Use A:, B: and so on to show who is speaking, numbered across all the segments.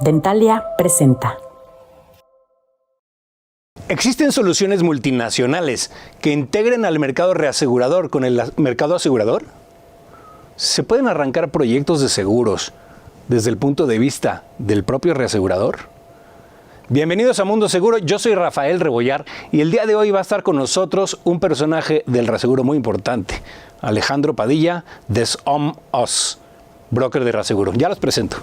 A: Dentalia presenta.
B: ¿Existen soluciones multinacionales que integren al mercado reasegurador con el mercado asegurador? ¿Se pueden arrancar proyectos de seguros desde el punto de vista del propio reasegurador? Bienvenidos a Mundo Seguro, yo soy Rafael Rebollar y el día de hoy va a estar con nosotros un personaje del reaseguro muy importante, Alejandro Padilla de SOMOS, broker de reaseguro. Ya los presento.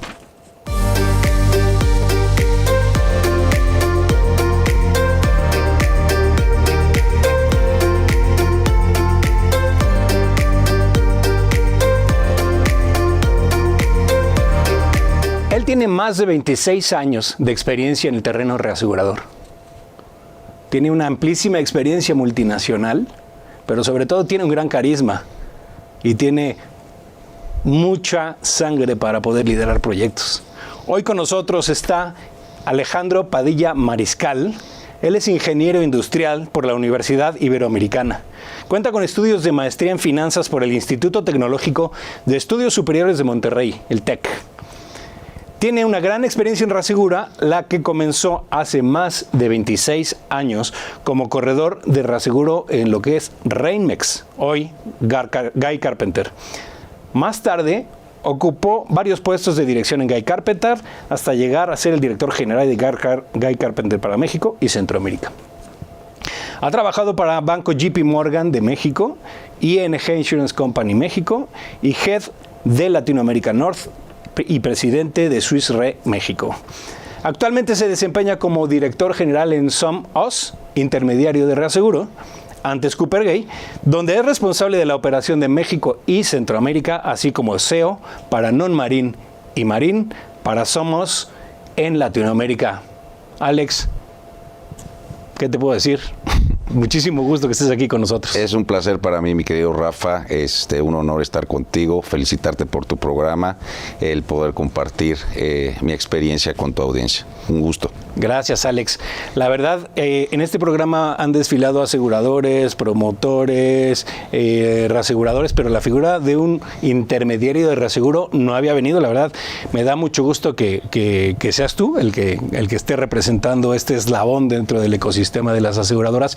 B: Él tiene más de 26 años de experiencia en el terreno reasegurador. Tiene una amplísima experiencia multinacional, pero sobre todo tiene un gran carisma y tiene mucha sangre para poder liderar proyectos. Hoy con nosotros está Alejandro Padilla Mariscal. Él es ingeniero industrial por la Universidad Iberoamericana. Cuenta con estudios de maestría en finanzas por el Instituto Tecnológico de Estudios Superiores de Monterrey, el TEC. Tiene una gran experiencia en reasegura, la que comenzó hace más de 26 años como corredor de reaseguro en lo que es Reinmex, hoy Guy Carpenter. Más tarde ocupó varios puestos de dirección en Guy Carpenter hasta llegar a ser el director general de Guy Carpenter para México y Centroamérica. Ha trabajado para Banco JP Morgan de México, ING Insurance Company México y Head de Latinoamérica North y presidente de Swiss Re México. Actualmente se desempeña como director general en SOMOS, intermediario de reaseguro, antes Cooper Gay, donde es responsable de la operación de México y Centroamérica, así como CEO para Non-Marine y Marine para SOMOS en Latinoamérica. Alex, ¿qué te puedo decir? Muchísimo gusto que estés aquí con nosotros.
C: Es un placer para mí, mi querido Rafa, un honor estar contigo, felicitarte por tu programa, el poder compartir mi experiencia con tu audiencia. Un gusto.
B: Gracias, Alex. La verdad, en este programa han desfilado aseguradores, promotores, reaseguradores, pero la figura de un intermediario de reaseguro no había venido. La verdad, me da mucho gusto que seas tú el que esté representando este eslabón dentro del ecosistema de las aseguradoras.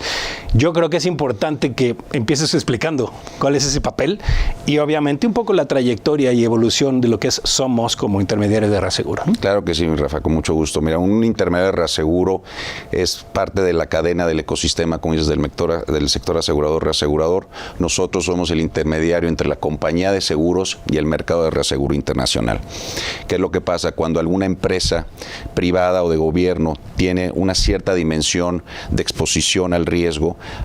B: Yo creo que es importante que empieces explicando cuál es ese papel y obviamente un poco la trayectoria y evolución de lo que es SOMOS como intermediario de reaseguro.
C: Claro que sí, Rafa, con mucho gusto. Mira, un intermediario de reaseguro es parte de la cadena del ecosistema, como dices, del sector asegurador-reasegurador. Nosotros somos el intermediario entre la compañía de seguros y el mercado de reaseguro internacional. ¿Qué es lo que pasa? Cuando alguna empresa privada o de gobierno tiene una cierta dimensión de exposición al riesgo,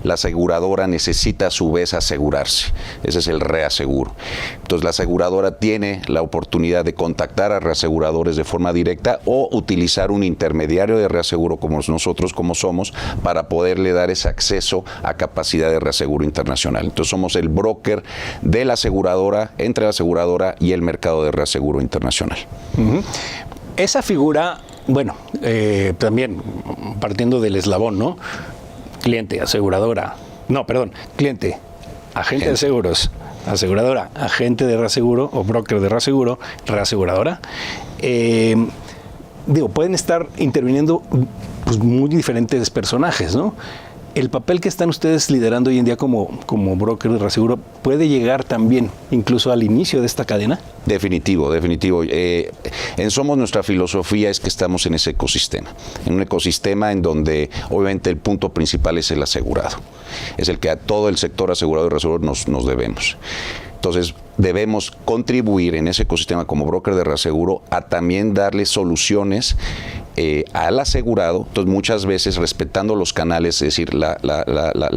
C: la aseguradora necesita a su vez asegurarse. Ese es el reaseguro. Entonces la aseguradora tiene la oportunidad de contactar a reaseguradores de forma directa o utilizar un intermediario de reaseguro como nosotros como somos para poderle dar ese acceso a capacidad de reaseguro internacional. Entonces somos el broker de la aseguradora, entre la aseguradora y el mercado de reaseguro internacional.
B: Uh-huh. Esa figura, bueno, también partiendo del eslabón, ¿no? Cliente, aseguradora, cliente, agente de seguros, aseguradora, agente de reaseguro o broker de reaseguro, reaseguradora. Pueden estar interviniendo pues, muy diferentes personajes, ¿no? El papel que están ustedes liderando hoy en día como broker de reaseguro puede llegar también incluso al inicio de esta cadena.
C: Definitivo. En Somos nuestra filosofía es que estamos en ese ecosistema, en un ecosistema en donde obviamente el punto principal es el asegurado, es el que a todo el sector asegurador y reasegurador nos debemos. Entonces, debemos contribuir en ese ecosistema como broker de reaseguro a también darle soluciones al asegurado, entonces muchas veces respetando los canales, es decir, la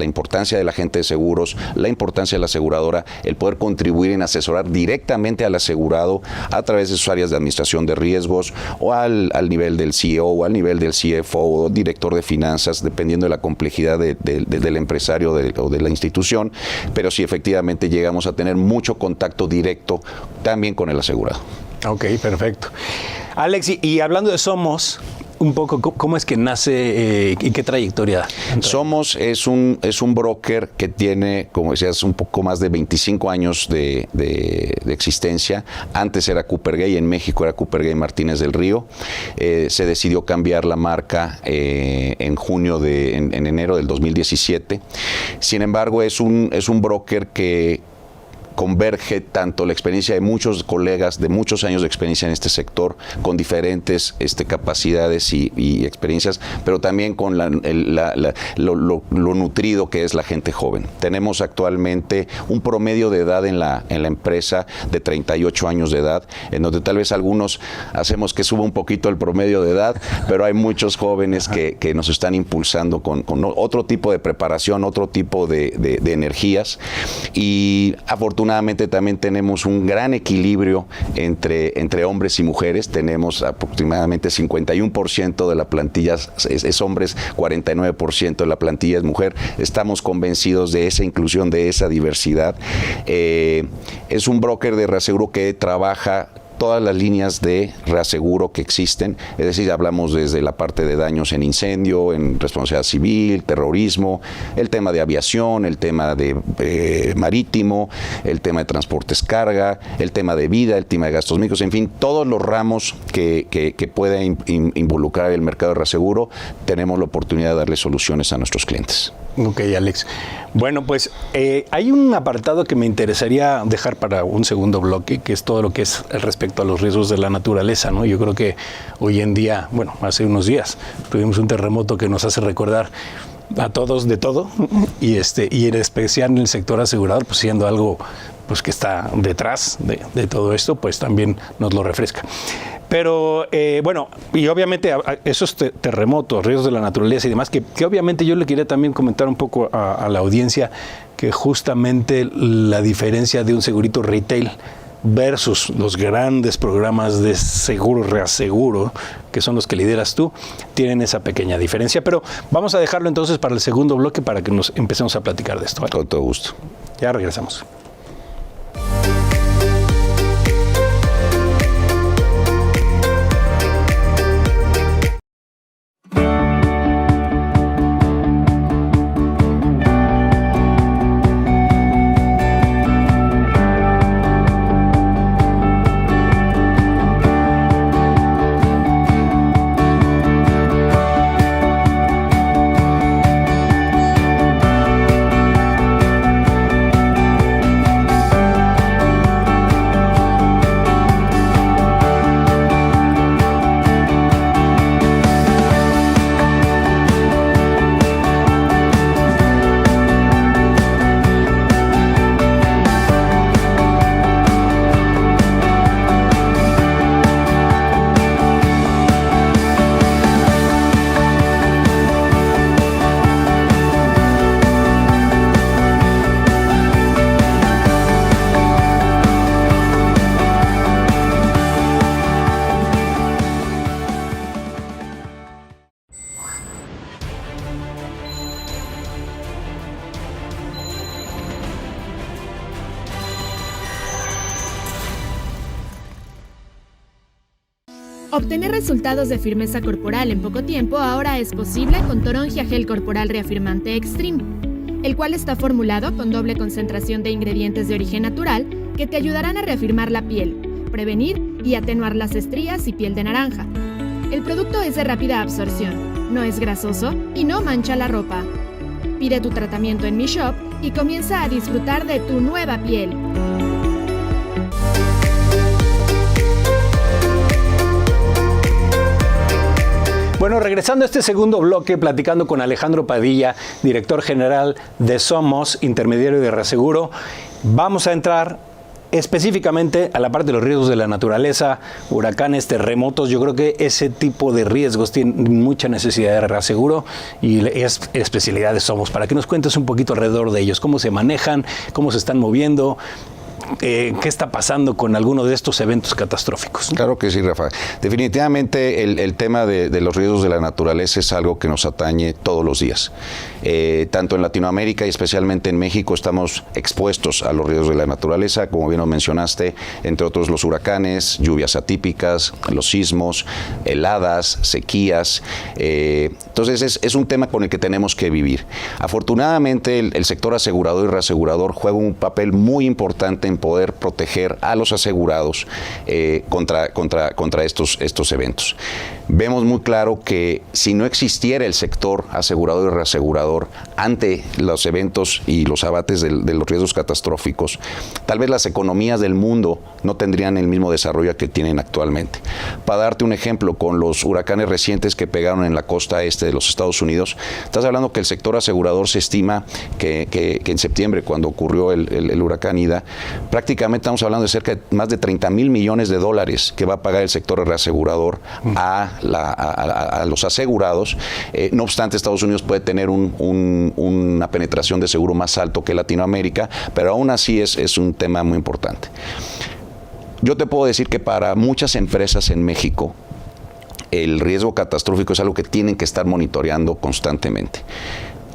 C: importancia del agente de seguros, la importancia de la aseguradora, el poder contribuir en asesorar directamente al asegurado a través de sus áreas de administración de riesgos o al nivel del CEO o al nivel del CFO o director de finanzas, dependiendo de la complejidad del empresario o de la institución, pero sí efectivamente llegamos a tener mucho contacto directo también con el asegurado.
B: Ok, perfecto. Alex, y hablando de SOMOS, un poco cómo es que nace y qué trayectoria.
C: Somos es un broker que tiene, como decías, un poco más de 25 años de existencia. Antes era Cooper Gay, en México era Cooper Gay Martínez del Río. Se decidió cambiar la marca en enero del 2017. Sin embargo, es un broker que converge tanto la experiencia de muchos colegas de muchos años de experiencia en este sector, con diferentes capacidades y experiencias, pero también con lo nutrido que es la gente joven. Tenemos actualmente un promedio de edad en la empresa de 38 años de edad, en donde tal vez algunos hacemos que suba un poquito el promedio de edad, pero hay muchos jóvenes que nos están impulsando con otro tipo de preparación, otro tipo de energías, y afortunadamente también tenemos un gran equilibrio entre hombres y mujeres. Tenemos aproximadamente 51% de la plantilla es hombres, 49% de la plantilla es mujer. Estamos convencidos de esa inclusión, de esa diversidad. Es un broker de reaseguro que trabaja todas las líneas de reaseguro que existen, es decir, hablamos desde la parte de daños en incendio, en responsabilidad civil, terrorismo, el tema de aviación, el tema de marítimo, el tema de transportes carga, el tema de vida, el tema de gastos médicos, en fin, todos los ramos que pueda involucrar el mercado de reaseguro, tenemos la oportunidad de darle soluciones a nuestros clientes.
B: Ok, Alex. Bueno, pues hay un apartado que me interesaría dejar para un segundo bloque, que es todo lo que es respecto a los riesgos de la naturaleza, ¿no? Yo creo que hoy en día, bueno, hace unos días tuvimos un terremoto que nos hace recordar a todos de todo, y en especial en el sector asegurador, pues siendo algo pues que está detrás de todo esto, pues también nos lo refresca. Pero bueno, y obviamente esos terremotos, riesgos de la naturaleza y demás, que obviamente yo le quería también comentar un poco a la audiencia que justamente la diferencia de un segurito retail versus los grandes programas de seguro, reaseguro, que son los que lideras tú, tienen esa pequeña diferencia. Pero vamos a dejarlo entonces para el segundo bloque para que nos empecemos a platicar de esto, ¿vale?
C: Con todo gusto.
B: Ya regresamos.
A: Obtener resultados de firmeza corporal en poco tiempo ahora es posible con Torongia Gel Corporal Reafirmante Extreme, el cual está formulado con doble concentración de ingredientes de origen natural que te ayudarán a reafirmar la piel, prevenir y atenuar las estrías y piel de naranja. El producto es de rápida absorción, no es grasoso y no mancha la ropa. Pide tu tratamiento en mi shop y comienza a disfrutar de tu nueva piel.
B: Bueno, regresando a este segundo bloque, platicando con Alejandro Padilla, director general de Somos, intermediario de reaseguro, vamos a entrar específicamente a la parte de los riesgos de la naturaleza, huracanes, terremotos. Yo creo que ese tipo de riesgos tienen mucha necesidad de reaseguro y es especialidad de Somos. Para que nos cuentes un poquito alrededor de ellos, cómo se manejan, cómo se están moviendo, qué está pasando con alguno de estos eventos catastróficos.
C: Claro que sí, Rafa. Definitivamente el tema de los riesgos de la naturaleza es algo que nos atañe todos los días. Tanto en Latinoamérica y especialmente en México estamos expuestos a los riesgos de la naturaleza, como bien lo mencionaste, entre otros los huracanes, lluvias atípicas, los sismos, heladas, sequías. Entonces es un tema con el que tenemos que vivir. Afortunadamente el sector asegurador y reasegurador juega un papel muy importante en poder proteger a los asegurados contra estos eventos. Vemos muy claro que si no existiera el sector asegurador y reasegurador ante los eventos y los abates de los riesgos catastróficos, tal vez las economías del mundo no tendrían el mismo desarrollo que tienen actualmente. Para darte un ejemplo, con los huracanes recientes que pegaron en la costa este de los Estados Unidos, estás hablando que el sector asegurador se estima que en septiembre, cuando ocurrió el huracán Ida, prácticamente estamos hablando de cerca de más de 30,000 millones de dólares que va a pagar el sector reasegurador a los asegurados. No obstante, Estados Unidos puede tener una penetración de seguro más alto que Latinoamérica, pero aún así es un tema muy importante. Yo te puedo decir que para muchas empresas en México, el riesgo catastrófico es algo que tienen que estar monitoreando constantemente.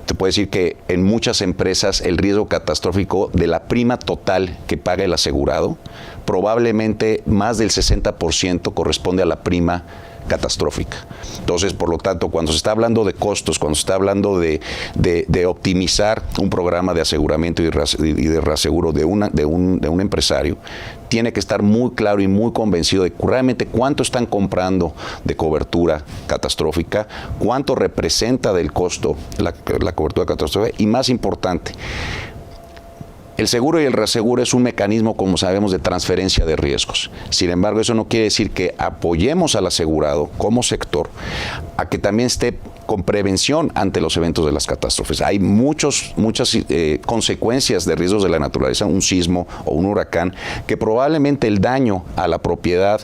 C: Te puedo decir que en muchas empresas el riesgo catastrófico de la prima total que paga el asegurado, probablemente más del 60% corresponde a la prima catastrófica. Entonces, por lo tanto, cuando se está hablando de costos, cuando se está hablando de optimizar un programa de aseguramiento y de reaseguro de un empresario, tiene que estar muy claro y muy convencido de realmente cuánto están comprando de cobertura catastrófica, cuánto representa del costo la cobertura catastrófica y, más importante, el seguro y el reaseguro es un mecanismo, como sabemos, de transferencia de riesgos. Sin embargo, eso no quiere decir que apoyemos al asegurado como sector a que también esté con prevención ante los eventos de las catástrofes. Hay muchas consecuencias de riesgos de la naturaleza, un sismo o un huracán, que probablemente el daño a la propiedad,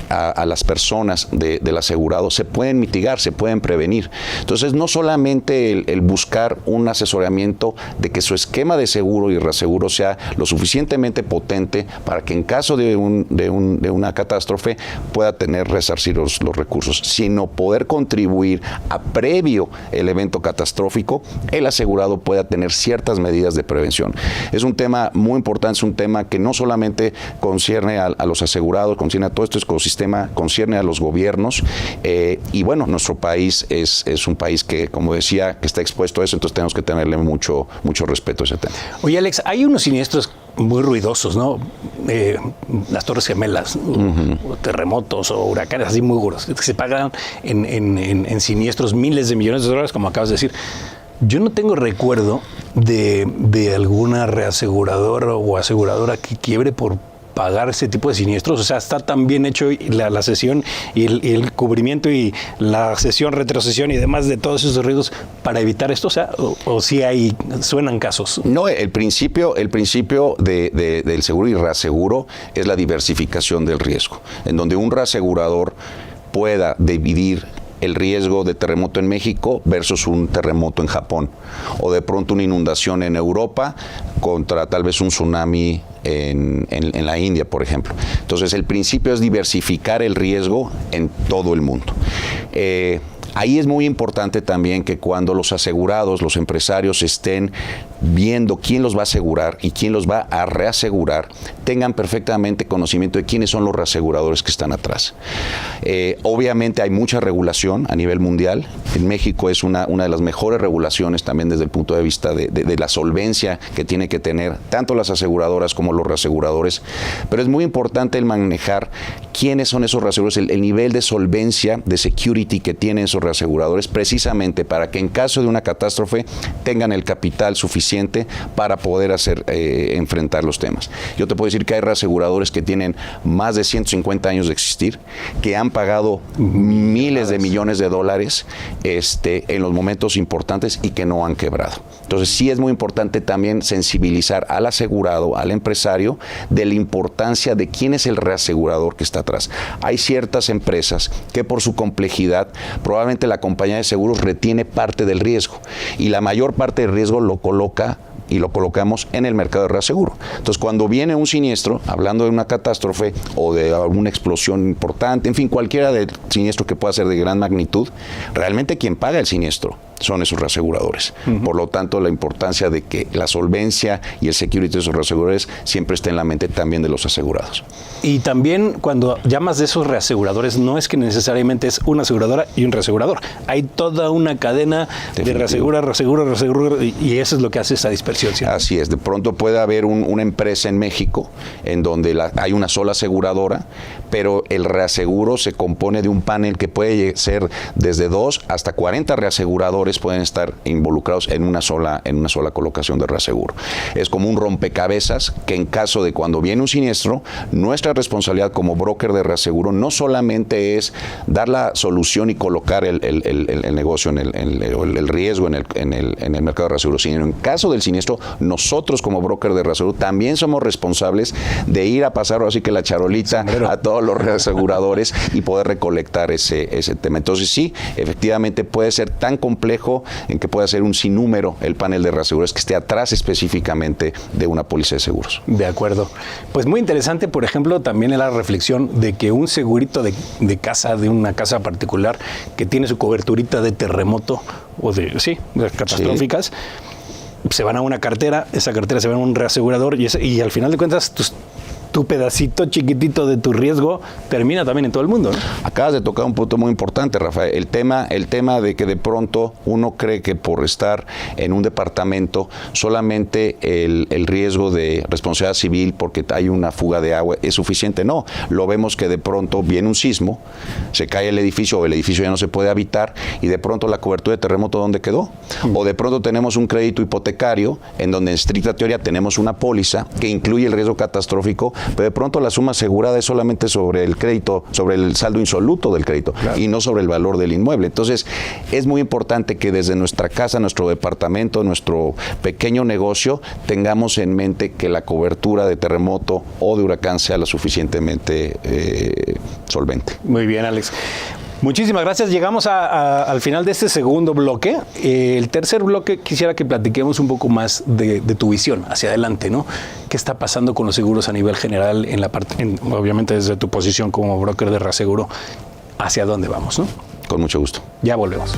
C: a las personas del asegurado, se pueden mitigar, se pueden prevenir. Entonces, no solamente el buscar un asesoramiento de que su esquema de seguro y reaseguro sea lo suficientemente potente para que en caso de una catástrofe pueda resarcir los recursos, sino poder contribuir a previo el evento catastrófico, el asegurado pueda tener ciertas medidas de prevención. Es un tema muy importante, es un tema que no solamente concierne a los asegurados, concierne a todo este ecosistema, concierne a los gobiernos, y bueno, nuestro país es un país que, como decía, que está expuesto a eso, entonces tenemos que tenerle mucho respeto a ese tema.
B: Oye, Alex, hay unos siniestros muy ruidosos, ¿no? Las Torres Gemelas, o terremotos o huracanes así muy duros, que se pagan en siniestros miles de millones de dólares, como acabas de decir. Yo no tengo recuerdo de alguna reaseguradora o aseguradora que quiebre por pagar ese tipo de siniestros. O sea, está tan bien hecho la sesión y el cubrimiento y la sesión, retrocesión y demás de todos esos riesgos para evitar esto. O sea, o sí suenan casos.
C: No, el principio del seguro y reaseguro es la diversificación del riesgo, en donde un reasegurador pueda dividir el riesgo de terremoto en México versus un terremoto en Japón, o de pronto una inundación en Europa contra tal vez un tsunami en la India, por ejemplo. Entonces, el principio es diversificar el riesgo en todo el mundo. Ahí es muy importante también que cuando los asegurados, los empresarios estén viendo quién los va a asegurar y quién los va a reasegurar, tengan perfectamente conocimiento de quiénes son los reaseguradores que están atrás. Obviamente hay mucha regulación a nivel mundial. En México es una de las mejores regulaciones también desde el punto de vista de la solvencia que tiene que tener tanto las aseguradoras como los reaseguradores. Pero es muy importante el manejar quiénes son esos reaseguradores, el nivel de solvencia, de security que tienen esos reaseguradores, precisamente para que en caso de una catástrofe tengan el capital suficiente para poder enfrentar los temas. Yo te puedo decir que hay reaseguradores que tienen más de 150 años de existir, que han pagado miles de millones de dólares en los momentos importantes y que no han quebrado. Entonces, sí es muy importante también sensibilizar al asegurado, al empresario, de la importancia de quién es el reasegurador que está atrás. Hay ciertas empresas que por su complejidad, probablemente la compañía de seguros retiene parte del riesgo y la mayor parte del riesgo lo coloca y lo colocamos en el mercado de reaseguro. Entonces, cuando viene un siniestro, hablando de una catástrofe o de alguna explosión importante, en fin, cualquiera del siniestro que pueda ser de gran magnitud, realmente quien paga el siniestro son esos reaseguradores. Por lo tanto, la importancia de que la solvencia y el security de esos reaseguradores siempre esté en la mente también de los asegurados.
B: Y también cuando llamas de esos reaseguradores, no es que necesariamente es una aseguradora y un reasegurador. Hay toda una cadena de reasegura, y eso es lo que hace esa dispersión, ¿cierto?
C: Así es. De pronto puede haber una empresa en México en donde hay una sola aseguradora, pero el reaseguro se compone de un panel que puede ser desde 2 hasta 40 reaseguradores pueden estar involucrados en una sola colocación de reaseguro. Es como un rompecabezas que en caso de cuando viene un siniestro, nuestra responsabilidad como broker de reaseguro no solamente es dar la solución y colocar el negocio, el riesgo en el mercado de reaseguro, sino en caso del siniestro, nosotros como broker de reaseguro también somos responsables de ir a pasar así que la charolita a todos los reaseguradores y poder recolectar ese tema. Entonces sí, efectivamente puede ser tan complejo en que pueda ser un sinnúmero el panel de reaseguradores que esté atrás específicamente de una póliza de seguros.
B: De acuerdo. Pues muy interesante, por ejemplo, también la reflexión de que un segurito de casa, de una casa particular, que tiene su coberturita de terremoto o de catastróficas, se van a una cartera, esa cartera se va a un reasegurador y al final de cuentas tu pedacito chiquitito de tu riesgo termina también en todo el mundo, ¿no?
C: Acabas de tocar un punto muy importante, Rafael. El tema de que de pronto uno cree que por estar en un departamento solamente el riesgo de responsabilidad civil porque hay una fuga de agua es suficiente. No, lo vemos que de pronto viene un sismo, se cae el edificio o el edificio ya no se puede habitar y de pronto la cobertura de terremoto ¿dónde quedó? O de pronto tenemos un crédito hipotecario en donde en estricta teoría tenemos una póliza que incluye el riesgo catastrófico, pero de pronto la suma asegurada es solamente sobre el crédito, sobre el saldo insoluto del crédito, claro, y no sobre el valor del inmueble. Entonces, es muy importante que desde nuestra casa, nuestro departamento, nuestro pequeño negocio, tengamos en mente que la cobertura de terremoto o de huracán sea lo suficientemente solvente.
B: Muy bien, Alex. Muchísimas gracias. Llegamos al final de este segundo bloque. El tercer bloque quisiera que platiquemos un poco más de tu visión hacia adelante, ¿no? ¿Qué está pasando con los seguros a nivel general obviamente desde tu posición como broker de reaseguro? ¿Hacia dónde vamos, no?
C: Con mucho gusto.
B: Ya volvemos.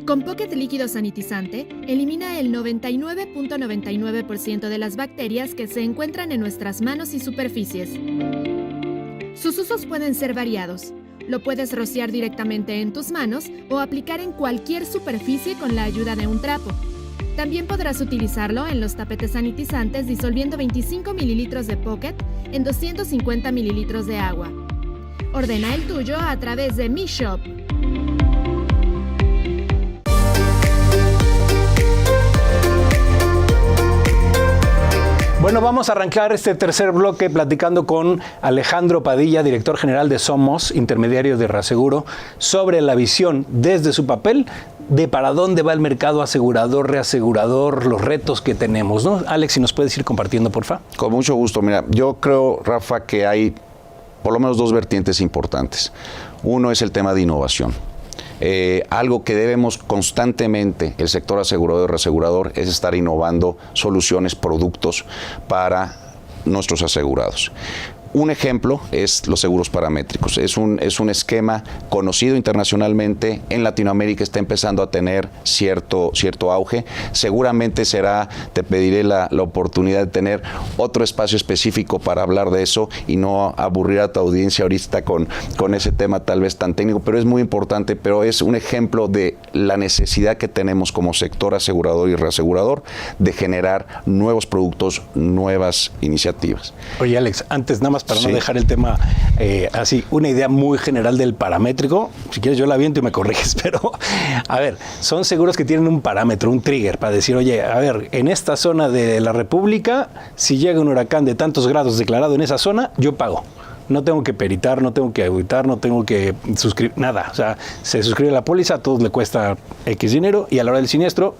A: Con Pocket líquido sanitizante, elimina el 99.99% de las bacterias que se encuentran en nuestras manos y superficies. Sus usos pueden ser variados. Lo puedes rociar directamente en tus manos o aplicar en cualquier superficie con la ayuda de un trapo. También podrás utilizarlo en los tapetes sanitizantes disolviendo 25 mililitros de Pocket en 250 mililitros de agua. Ordena el tuyo a través de Mi Shop.
B: Bueno, vamos a arrancar este tercer bloque platicando con Alejandro Padilla, director general de Somos, intermediario de reaseguro, sobre la visión desde su papel de para dónde va el mercado asegurador, reasegurador, los retos que tenemos, ¿no? Alex, si nos puedes ir compartiendo, por favor.
C: Con mucho gusto. Mira, yo creo, Rafa, que hay por lo menos dos vertientes importantes. Uno es el tema de innovación. algo que debemos constantemente, el sector asegurador y reasegurador, es estar innovando soluciones, productos para nuestros asegurados. Un ejemplo es los seguros paramétricos. Es un esquema conocido internacionalmente. En Latinoamérica está empezando a tener cierto auge. Seguramente te pediré la oportunidad de tener otro espacio específico para hablar de eso y no aburrir a tu audiencia ahorita con ese tema tal vez tan técnico, pero es muy importante, pero es un ejemplo de la necesidad que tenemos como sector asegurador y reasegurador de generar nuevos productos, nuevas iniciativas.
B: Oye, Alex, antes nada más para
C: Sí.
B: no dejar el tema así, una idea muy general del paramétrico, si quieres yo la aviento y me corriges, pero a ver, son seguros que tienen un parámetro, un trigger para decir, oye, a ver, en esta zona de la República, si llega un huracán de tantos grados declarado en esa zona, yo pago. No tengo que peritar, no tengo que auditar, no tengo que suscribir, nada. O sea, se suscribe la póliza, a todos le cuesta X dinero y a la hora del siniestro,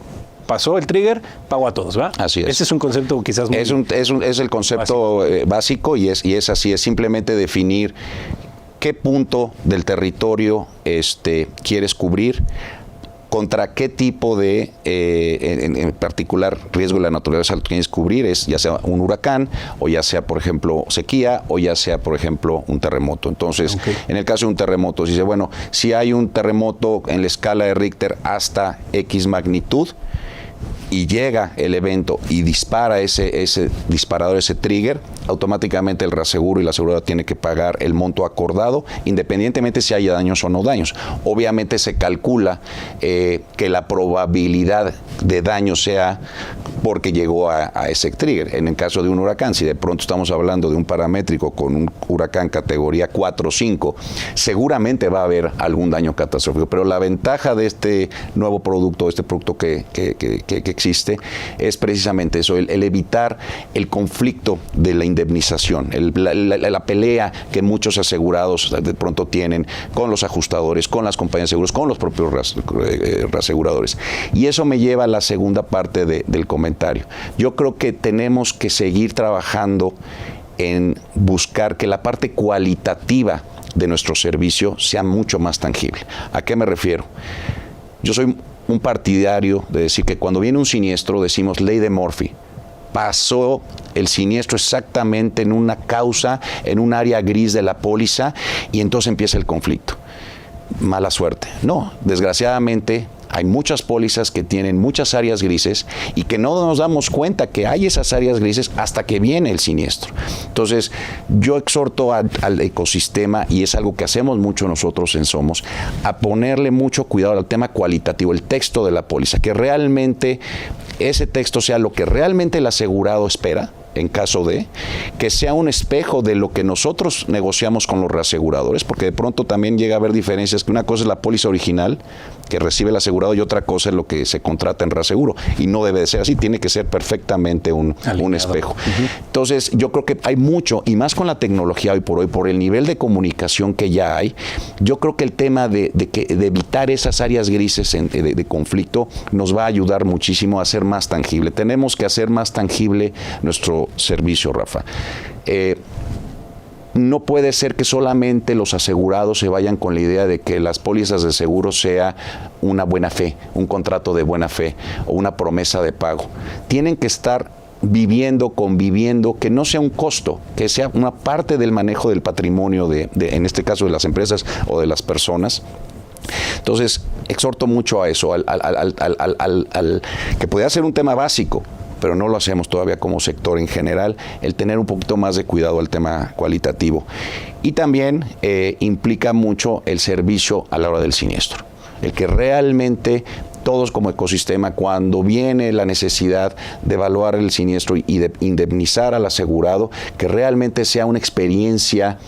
B: pasó el trigger, pago a todos, ¿va?
C: Así es.
B: Ese es un concepto quizás muy...
C: Es el concepto básico y es así, es simplemente definir qué punto del territorio quieres cubrir, contra qué tipo de, en particular, riesgo de la naturaleza lo quieres cubrir, es ya sea un huracán, o ya sea, por ejemplo, sequía, o ya sea, por ejemplo, un terremoto. Entonces, en el caso de un terremoto, se dice, bueno, si hay un terremoto en la escala de Richter hasta X magnitud, y llega el evento y dispara ese disparador, ese trigger, automáticamente el reaseguro y la aseguradora tiene que pagar el monto acordado, independientemente si haya daños o no daños. Obviamente se calcula que la probabilidad de daño sea porque llegó a ese trigger. En el caso de un huracán, si de pronto estamos hablando de un paramétrico con un huracán categoría 4 o 5, seguramente va a haber algún daño catastrófico. Pero la ventaja de este nuevo producto, este producto que existe, es precisamente eso, el evitar el conflicto de la indemnización, la pelea que muchos asegurados de pronto tienen con los ajustadores, con las compañías de seguros, con los propios reaseguradores. Y eso me lleva a la segunda parte del comentario. Yo creo que tenemos que seguir trabajando en buscar que la parte cualitativa de nuestro servicio sea mucho más tangible. ¿A qué me refiero? Yo soy un partidario de decir que cuando viene un siniestro decimos ley de Murphy. Pasó el siniestro exactamente en una causa, en un área gris de la póliza y entonces empieza el conflicto. Mala suerte. No, desgraciadamente hay muchas pólizas que tienen muchas áreas grises y que no nos damos cuenta que hay esas áreas grises hasta que viene el siniestro. Entonces, yo exhorto al ecosistema, y es algo que hacemos mucho nosotros en Somos, a ponerle mucho cuidado al tema cualitativo, el texto de la póliza, que realmente ese texto sea lo que realmente el asegurado espera, en caso de que sea un espejo de lo que nosotros negociamos con los reaseguradores, porque de pronto también llega a haber diferencias, que una cosa es la póliza original que recibe el asegurado y otra cosa es lo que se contrata en reaseguro, y no debe de ser así, tiene que ser perfectamente un espejo. Entonces yo creo que hay mucho, y más con la tecnología hoy, por el nivel de comunicación que ya hay, yo creo que el tema de evitar esas áreas grises de conflicto nos va a ayudar muchísimo a ser más tangible. Tenemos que hacer más tangible nuestro servicio, Rafa. No puede ser que solamente los asegurados se vayan con la idea de que las pólizas de seguro sea una buena fe, un contrato de buena fe o una promesa de pago. Tienen que estar conviviendo, que no sea un costo, que sea una parte del manejo del patrimonio en este caso de las empresas o de las personas. Entonces, exhorto mucho a eso, que puede ser un tema básico, pero no lo hacemos todavía como sector en general, el tener un poquito más de cuidado al tema cualitativo. Y también implica mucho el servicio a la hora del siniestro, el que realmente todos como ecosistema, cuando viene la necesidad de evaluar el siniestro y de indemnizar al asegurado, que realmente sea una experiencia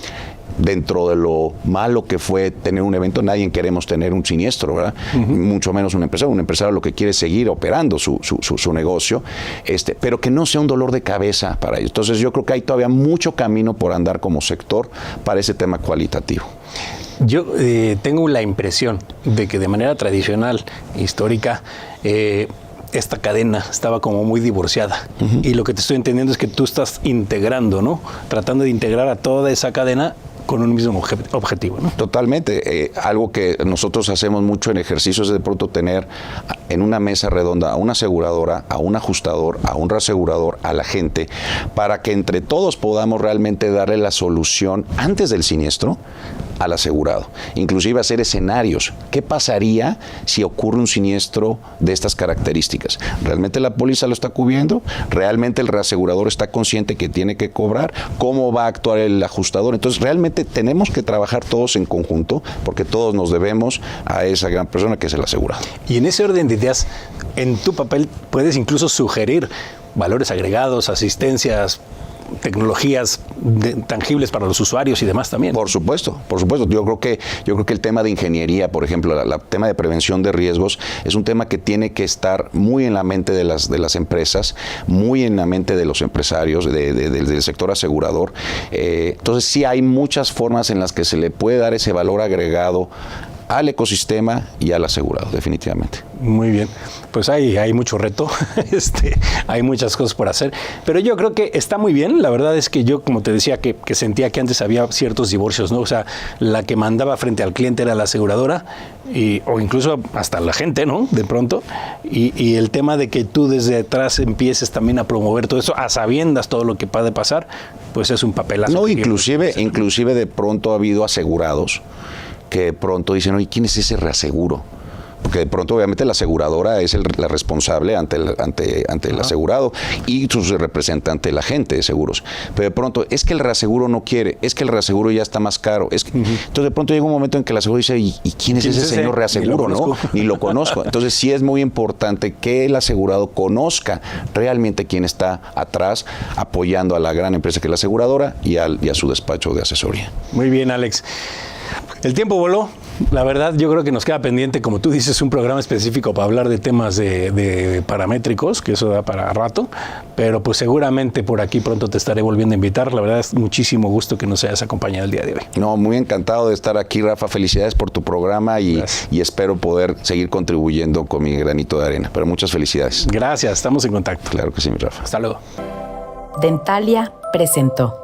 C: dentro de lo malo que fue tener un evento. Nadie queremos tener un siniestro, ¿verdad? Mucho menos un empresario. Un empresario lo que quiere es seguir operando su negocio, pero que no sea un dolor de cabeza para ellos. Entonces yo creo que hay todavía mucho camino por andar como sector para ese tema cualitativo.
B: Yo tengo la impresión de que de manera tradicional, histórica, esta cadena estaba como muy divorciada. Y lo que te estoy entendiendo es que tú estás integrando, ¿no? Tratando de integrar a toda esa cadena con un mismo objetivo, ¿no?
C: Totalmente. Algo que nosotros hacemos mucho en ejercicios es de pronto tener en una mesa redonda a una aseguradora, a un ajustador, a un reasegurador, a la gente, para que entre todos podamos realmente darle la solución antes del siniestro al asegurado. Inclusive hacer escenarios. ¿Qué pasaría si ocurre un siniestro de estas características? ¿Realmente la póliza lo está cubriendo? ¿Realmente el reasegurador está consciente que tiene que cobrar? ¿Cómo va a actuar el ajustador? Entonces realmente tenemos que trabajar todos en conjunto porque todos nos debemos a esa gran persona que es el asegurado.
B: Y en ese orden de ideas, en tu papel puedes incluso sugerir valores agregados, asistencias, tecnologías tangibles para los usuarios y demás también.
C: Por supuesto. Yo creo que el tema de ingeniería, por ejemplo, el tema de prevención de riesgos, es un tema que tiene que estar muy en la mente de las empresas, muy en la mente de los empresarios, del sector asegurador. Entonces sí hay muchas formas en las que se le puede dar ese valor agregado al ecosistema y al asegurado, definitivamente.
B: Muy bien, pues hay mucho reto, hay muchas cosas por hacer, pero yo creo que está muy bien. La verdad es que yo, como te decía, que sentía que antes había ciertos divorcios, ¿no? O sea, la que mandaba frente al cliente era la aseguradora, o incluso hasta la gente, ¿no? De pronto, y el tema de que tú desde atrás empieces también a promover todo eso, a sabiendas todo lo que puede pasar, pues es un papelazo.
C: No, inclusive de pronto ha habido asegurados que de pronto dicen, oye, ¿quién es ese reaseguro? Porque de pronto obviamente la aseguradora es la responsable ante el asegurado y su representante, el agente de seguros. Pero de pronto, es que el reaseguro no quiere, es que el reaseguro ya está más caro. Entonces de pronto llega un momento en que el aseguro dice, ¿y quién es ese señor reaseguro? ¿No? Ni lo conozco. Entonces sí es muy importante que el asegurado conozca realmente quién está atrás apoyando a la gran empresa que es la aseguradora y a su despacho de asesoría.
B: Muy bien, Alex. El tiempo voló. La verdad, yo creo que nos queda pendiente, como tú dices, un programa específico para hablar de temas de paramétricos, que eso da para rato, pero pues seguramente por aquí pronto te estaré volviendo a invitar. La verdad es muchísimo gusto que nos hayas acompañado el día de hoy.
C: No, muy encantado de estar aquí, Rafa. Felicidades por tu programa y espero poder seguir contribuyendo con mi granito de arena. Pero muchas felicidades.
B: Gracias, estamos en contacto.
C: Claro que sí, mi Rafa.
B: Hasta luego.
D: Dentalia presentó.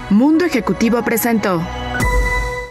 A: Mundo Ejecutivo presentó